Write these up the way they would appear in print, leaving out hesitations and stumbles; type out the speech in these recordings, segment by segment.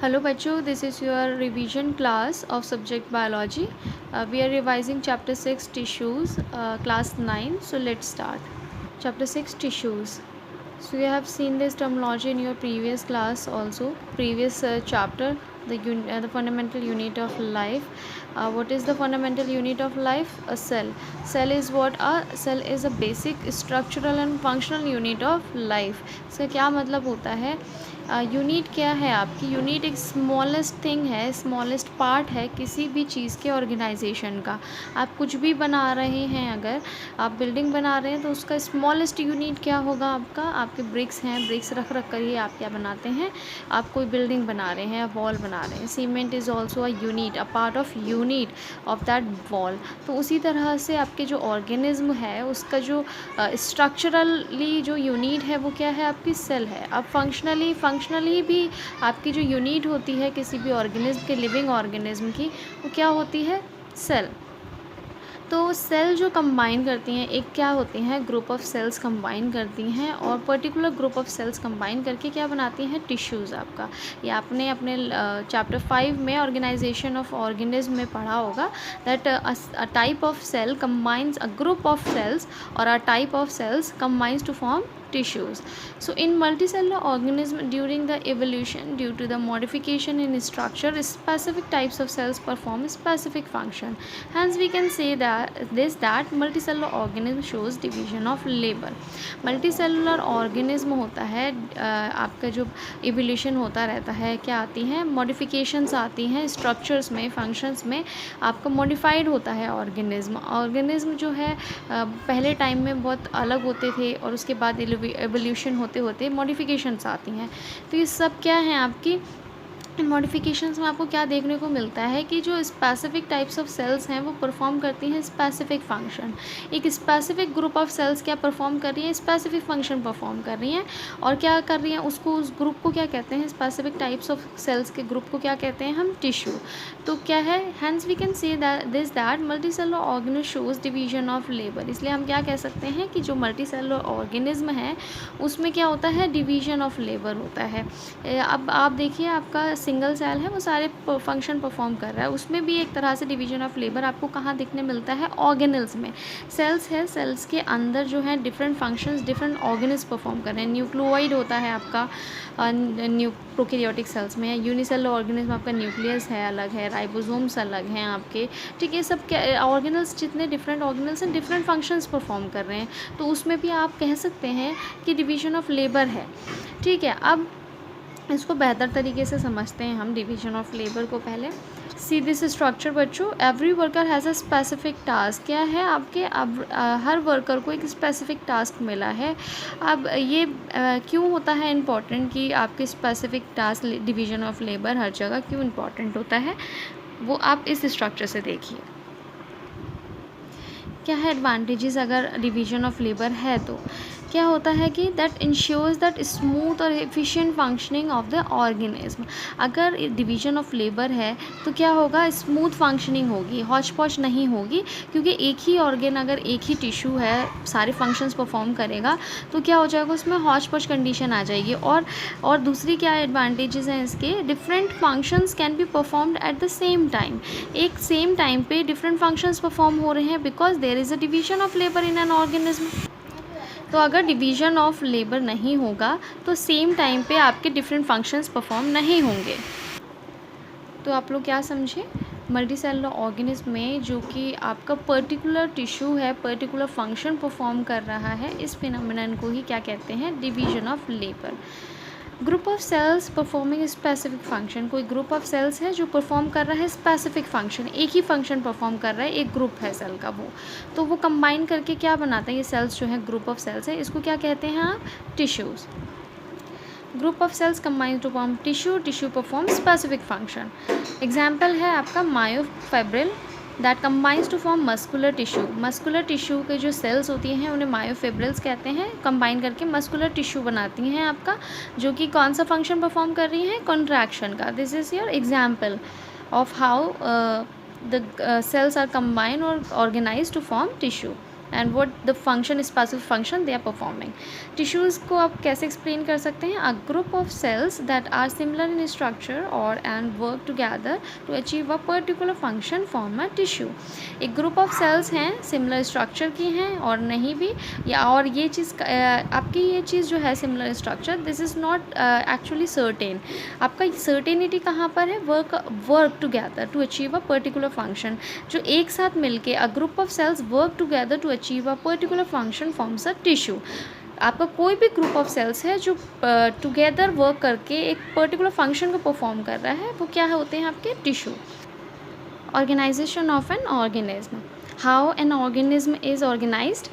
Hello बच्चों, this is your revision class of subject biology. We are revising chapter 6 tissues, class 9. So let's start. Chapter 6 tissues. So you have seen this terminology in your previous class also, previous chapter, the fundamental unit of life. What is the fundamental unit of life? A cell. Cell is what? A cell is a basic structural and functional unit of life. इसका क्या मतलब होता है? Unit क्या है आपकी? Unit एक smallest thing है, स्मॉलेस्ट पार्ट है किसी भी चीज़ के ऑर्गेनाइजेशन का. आप कुछ भी बना रहे हैं, अगर आप बिल्डिंग बना रहे हैं तो उसका स्मॉलेस्ट यूनिट क्या होगा आपका? आपके ब्रिक्स हैं, ब्रिक्स रख कर ही आप क्या बनाते हैं? आप कोई बिल्डिंग बना रहे हैं, वॉल बना रहे हैं. Cement is also a unit, a part of unit of that wall. तो उसी तरह से आपके जो ऑर्गेनिज्म है उसका जो स्ट्रक्चरली जो यूनिट है वो क्या है? आपकी सेल है. अब फंक्शनली भी आपकी जो यूनिट होती है किसी भी ऑर्गेनिज्म के, लिविंग ऑर्गेनिज्म की, वो क्या होती है? सेल. तो सेल जो कंबाइन करती हैं, एक क्या होती हैं? ग्रुप ऑफ सेल्स कंबाइन करती हैं, और particular group of cells combine करके क्या बनाती हैं? टिश्यूज़. आपका ये आपने अपने चैप्टर 5 में ऑर्गेनाइजेशन ऑफ ऑर्गेनिज्म में पढ़ा होगा, that a type of cell combines a group of cells, और a type of cells combines to form tissues. So in multicellular organism, during the evolution, due to the modification in structure, specific types of cells perform specific function. Hence we can say that multicellular organism shows division of labor. multicellular organism होता है, आपका जो evolution होता रहता है, क्या आती हैं? modifications आती हैं structures में, functions में. आपका modified होता है organism जो है पहले टाइम में बहुत अलग होते थे, और उसके बाद एवोल्यूशन होते होते मॉडिफिकेशंस आती हैं. तो ये सब क्या हैं आपकी? इन मॉडिफिकेशंस में आपको क्या देखने को मिलता है कि जो स्पेसिफिक टाइप्स ऑफ सेल्स हैं वो परफॉर्म करती हैं स्पेसिफिक फंक्शन. एक स्पेसिफिक ग्रुप ऑफ सेल्स क्या परफॉर्म कर रही हैं? स्पेसिफिक फंक्शन परफॉर्म कर रही हैं. और क्या कर रही हैं? उसको, उस ग्रुप को क्या कहते हैं? स्पेसिफिक टाइप्स ऑफ सेल्स के ग्रुप को क्या कहते हैं हम? टिश्यू. तो क्या है? Hence we can say that multicellular organism shows division of labour. इसलिए हम क्या कह सकते हैं कि जो मल्टीसेलुलर ऑर्गेनिज्म है उसमें क्या होता है? डिवीजन ऑफ लेबर होता है. अब आप देखिए, आपका सिंगल सेल है, वो सारे फंक्शन परफॉर्म कर रहा है, उसमें भी एक तरह से डिवीजन ऑफ लेबर आपको कहाँ दिखने मिलता है? ऑर्गेनल्स में. सेल्स है, सेल्स के अंदर जो है different functions different organelles perform कर रहे हैं. न्यूक्लियोइड होता है आपका प्रोकैरियोटिक सेल्स में. यूनिसेलुलर ऑर्गेनिज्म आपका न्यूक्लियस है, अलग है, राइबोसोम्स अलग हैं आपके. ठीक है, सब ऑर्गेनल्स, जितने डिफरेंट ऑर्गेनल्स हैं डिफरेंट फंक्शंस परफॉर्म कर रहे हैं. तो उसमें भी आप कह सकते हैं कि डिवीजन ऑफ लेबर है. ठीक है, अब इसको बेहतर तरीके से समझते हैं हम डिवीजन ऑफ लेबर को. पहले सी दिस स्ट्रक्चर बच्चों. Every worker has a specific task. क्या है आपके? अब हर वर्कर को एक स्पेसिफिक टास्क मिला है. अब ये क्यों होता है इम्पॉर्टेंट कि आपके specific task, division of labour हर जगह क्यों इम्पॉर्टेंट होता है, वो आप इस स्ट्रक्चर से देखिए. क्या है एडवांटेजेस अगर डिवीजन ऑफ लेबर है? तो क्या होता है कि दैट इंश्योर्स दैट स्मूथ और efficient functioning of the organism. अगर डिवीजन ऑफ लेबर है तो क्या होगा? स्मूथ फंक्शनिंग होगी, हौच पौच नहीं होगी, क्योंकि एक ही ऑर्गेन, अगर एक ही टिश्यू है, सारे फंक्शंस परफॉर्म करेगा तो क्या हो जाएगा? उसमें हौच पौच कंडीशन आ जाएगी. और दूसरी क्या एडवांटेजेस हैं इसके? Different functions can be performed at the same time. एक सेम टाइम पे डिफरेंट फंक्शंस परफॉर्म हो रहे हैं because there is a division of labour in an organism. तो अगर डिवीजन ऑफ लेबर नहीं होगा तो सेम टाइम पे आपके डिफरेंट फंक्शंस परफॉर्म नहीं होंगे. तो आप लोग क्या समझे? मल्टीसेलुलर ऑर्गेनिज्म में जो कि आपका पर्टिकुलर टिश्यू है, पर्टिकुलर फंक्शन परफॉर्म कर रहा है, इस फिनोमेनन को ही क्या कहते हैं? Division of labour. Group of cells performing specific function. कोई ग्रुप ऑफ सेल्स है जो परफॉर्म कर रहा है स्पेसिफिक फंक्शन, एक ही फंक्शन परफॉर्म कर रहा है, एक ग्रुप है सेल का वो. तो वो कंबाइन करके क्या बनाता है? ये सेल्स जो है, ग्रुप ऑफ सेल्स है, इसको क्या कहते हैं आप? Tissues. Group of cells combine to form tissue. Tissue perform specific function. Example है आपका myofibril that combines to form muscular tissue. Muscular tissue के जो सेल्स होती हैं उन्हें मायोफिब्रिल्स कहते हैं. कंबाइन करके मस्कुलर टिश्यू बनाती हैं आपका, जो कि कौन सा फंक्शन परफॉर्म कर रही हैं? कॉन्ट्रैक्शन का. This is your example of how the cells are combine और organize to form tissue. And what the function, specific function they are performing. Tissues को आप कैसे एक्सप्लेन कर सकते हैं? A group of cells that are similar in structure और and work together to achieve a particular function form a tissue. एक group of cells हैं, similar structure की हैं और नहीं भी, या और ये चीज़ आपकी ये चीज़ जो है similar structure, this is not actually certain. आपका सर्टेनिटी कहाँ पर है? Work together to achieve a particular function. जो एक साथ मिलके a group of cells work together to achieve a particular function forms a tissue. आपका कोई भी ग्रुप ऑफ सेल्स है जो टुगेदर वर्क करके एक पर्टिकुलर फंक्शन को परफॉर्म कर रहा है, वो क्या होते हैं? आपके tissue. Organization of an organism. How an organism is organized?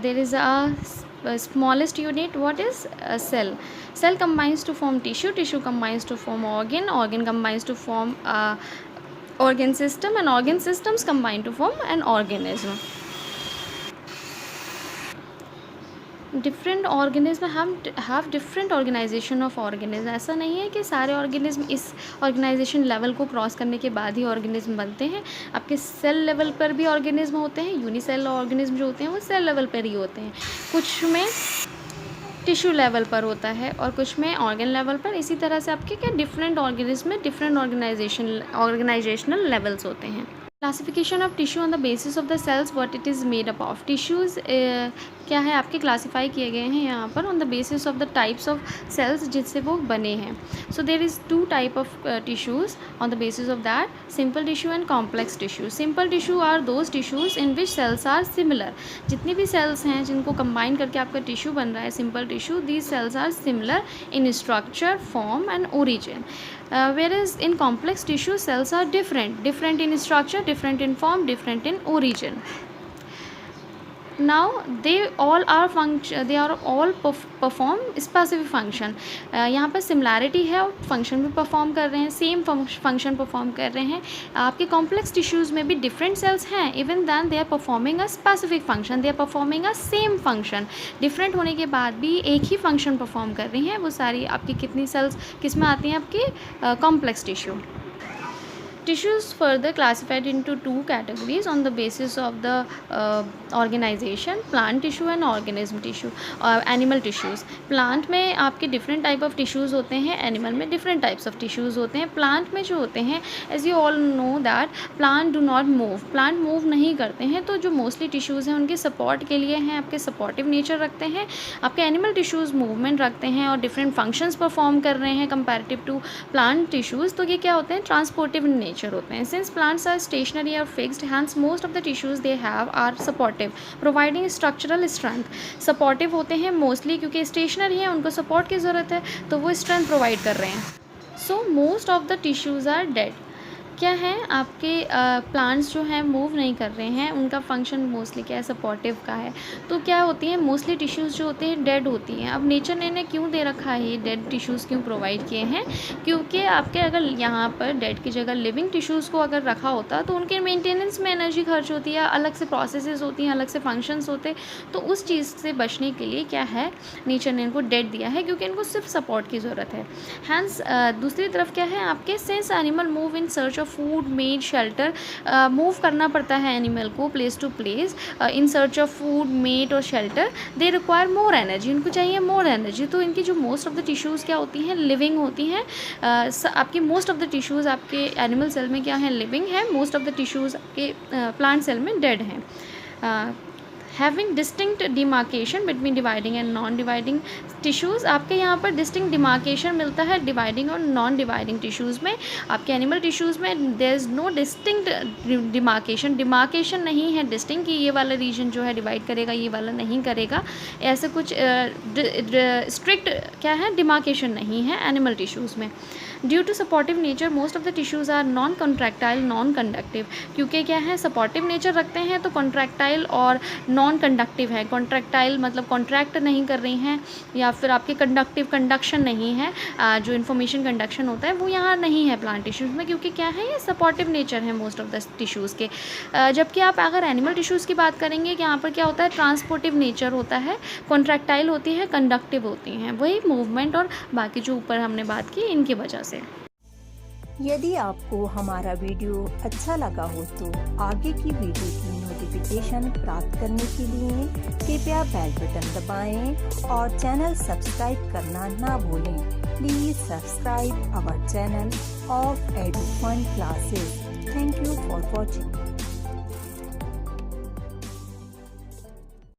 There is a smallest unit. What is a cell? Cell combines to form tissue. Tissue combines to form organ. Organ combines to form organ system, and organ systems combine to form an organism. Different organism have different organisation of organism. ऐसा नहीं है कि सारे organism इस organisation level को cross करने के बाद ही ऑर्गेनिज्म बनते हैं। आपके सेल लेवल पर भी ऑर्गेनिज्म होते हैं, यूनिसेल ऑर्गेनिज्म जो होते हैं वो सेल लेवल पर ही होते हैं, कुछ में टिश्यू लेवल पर होता है और कुछ में ऑर्गन लेवल पर। इसी तरह से आपके क्या डिफरेंट ऑर्गेनिज्म में डिफरेंट ऑर्गेनाइजेशनल लेवल्स होते हैं। Classification of tissue on the basis of the cells what it is made up of. Tissues क्या है आपके क्लासीफाई किए गए हैं यहाँ पर on the basis of the types of cells जिससे वो बने हैं। So there is two type of tissues on the basis of that, simple tissue and complex tissue. Simple tissue are those tissues in which cells are similar. जितनी भी sales हैं जिनको combine करके आपका टिश्यू बन रहा है simple tissue, these cells are similar in structure, form and origin. Whereas in complex tissue cells are different in structure, different in form, different in origin. Now they all perform specific function. यहाँ पर similarity है और function भी perform कर रहे हैं, same function perform कर रहे हैं। आपके कॉम्प्लेक्स टिश्यूज़ में भी डिफरेंट सेल्स हैं, even then they are performing a specific function, they are performing a same function. Different होने के बाद भी एक ही फंक्शन परफॉर्म कर रही हैं। वो सारी आपकी कितनी सेल्स किस में आती हैं? आपकी complex tissue. Tissues further classified into two categories on the basis of the organization, plant tissue and organism tissue और animal tissues. Plant में आपके different type of tissues होते हैं, animal में different types of tissues होते हैं। Plant में जो होते हैं, as you all know that plant do not move, plant move नहीं करते हैं, तो जो mostly tissues हैं उनके support के लिए हैं, आपके supportive nature रखते हैं। आपके animal tissues movement रखते हैं और different functions perform कर रहे हैं comparative to plant tissues, तो ये क्या होते हैं? Transportive in nature होते हैं। Since plants are stationary or fixed, hence most of the tissues they have are supportive, providing structural strength. Supportive होते हैं mostly क्योंकि stationary हैं, उनको support की ज़रूरत है, तो वो strength provide कर रहे हैं। So most of the tissues are dead. क्या है आपके प्लांट्स जो हैं मूव नहीं कर रहे हैं, उनका फंक्शन मोस्टली क्या है? सपोर्टिव का है। तो क्या होती हैं मोस्टली टिश्यूज़ जो होते हैं डेड होती हैं। अब नेचर ने क्यों दे रखा है ये डेड टिश्यूज़ क्यों प्रोवाइड किए हैं? क्योंकि आपके अगर यहाँ पर डेड की जगह लिविंग टिश्यूज़ को अगर रखा होता तो उनके मेंटेनेंस में एनर्जी खर्च होती है, अलग से प्रोसेसेस होती हैं, अलग से फंक्शंस होते। तो उस चीज़ से बचने के लिए क्या है नेचर ने इनको डेड दिया है, क्योंकि इनको सिर्फ सपोर्ट की ज़रूरत है। हैंस दूसरी तरफ क्या है आपके since animal move in search of food, mate, shelter, move करना पड़ता है एनिमल को place to place in search of food, mate और shelter, they require more energy, उनको चाहिए मोर एनर्जी। तो इनकी जो मोस्ट ऑफ द टिश्यूज़ क्या होती हैं? लिविंग होती हैं। आपकी मोस्ट ऑफ द टिश्यूज़ आपके एनिमल सेल में क्या है? लिविंग है। मोस्ट ऑफ द टिश्यूज़ आपके प्लांट सेल में डेड हैं। Having distinct demarcation between dividing and non dividing tissues, आपके यहाँ पर डिस्टिंक्ट डिमार्केशन मिलता है डिवाइडिंग और नॉन डिवाइडिंग टिश्यूज़ में। आपके एनिमल टिश्यूज़ में there is no distinct demarcation नहीं है डिस्टिंक्ट कि ये वाला रीजन जो है डिवाइड करेगा, ये वाला नहीं करेगा। ऐसे कुछ स्ट्रिक्ट क्या है डिमार्केशन नहीं है एनिमल टिश्यूज़ में। Due to supportive nature most of the tissues are non contractile, non conductive, क्योंकि क्या है सपोर्टिव नेचर रखते हैं तो कॉन्ट्रैक्टाइल और नॉन कंडक्टिव है। कॉन्ट्रैक्टाइल मतलब कॉन्ट्रैक्ट नहीं कर रही हैं, या फिर आपके कंडक्टिव कंडक्शन नहीं है, जो इन्फॉर्मेशन कंडक्शन होता है वो यहाँ नहीं है प्लांट टिश्यूज़ में, क्योंकि क्या है ये सपोर्टिव नेचर है मोस्ट ऑफ द टिश्यूज़ के। जबकि आप अगर एनिमल टिश्यूज़ की बात करेंगे कि यहाँ पर क्या होता है ट्रांसपोर्टिव नेचर होता है, कॉन्ट्रैक्टाइल होती है, कंडक्टिव होती हैं, वही मूवमेंट और बाकी जो ऊपर हमने बात की इनकी वजह से। यदि आपको हमारा वीडियो अच्छा लगा हो तो आगे की वीडियो की नोटिफिकेशन नोटिफिकेशन प्राप्त करने के लिए कृपया बेल बटन दबाएं और चैनल सब्सक्राइब करना ना भूलें। Please subscribe our channel of EduFund Classes. Thank you for watching.